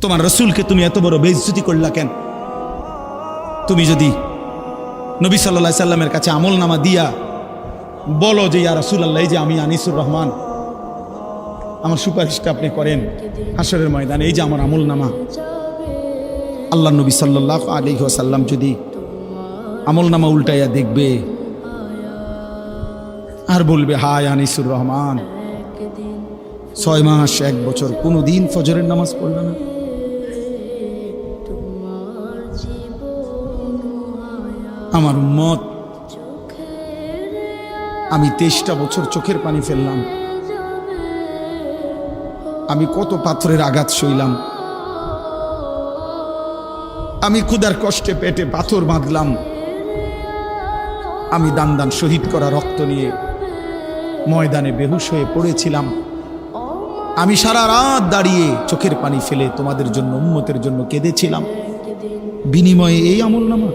তোমার রসুলকে তুমি এত বড় বেইজ্জতি করলা কেন? তুমি যদি নবী সাল্লাল্লাহু আলাইহি সাল্লামের কাছে আমল নামা দিয়া বলো যে ইয়া রাসূলুল্লাহ, এই যে আমি আনিসুর রহমান, আমার সুপারিশটা আপনি করেন হাসরের ময়দানে, এই যে আমার আমল নামা। আল্লাহ নবী সাল্লাল্লাহু আলাইহি ওয়াসাল্লাম যদি আমল নামা উল্টাইয়া দেখবে আর বলবে, হায় আনিসুর রহমান, 6 মাস 1 বছর কোনোদিন ফজরের নামাজ পড়ল না, আমার উম্মত আমি 23টা বছর চোখের পানি ফেললাম, আমি কত পাথরের আঘাত সইলাম, আমি ক্ষুধার কষ্টে পেটে পাথর বাঁধলাম, আমি দান দান শহীদ করা রক্ত নিয়ে ময়দানে বেহুশ হয়ে পড়েছিলাম, আমি সারা রাত দাঁড়িয়ে চোখের পানি ফেলে তোমাদের জন্য উম্মতের জন্য কেঁদেছিলাম, বিনিময়ে এই আমল নামা।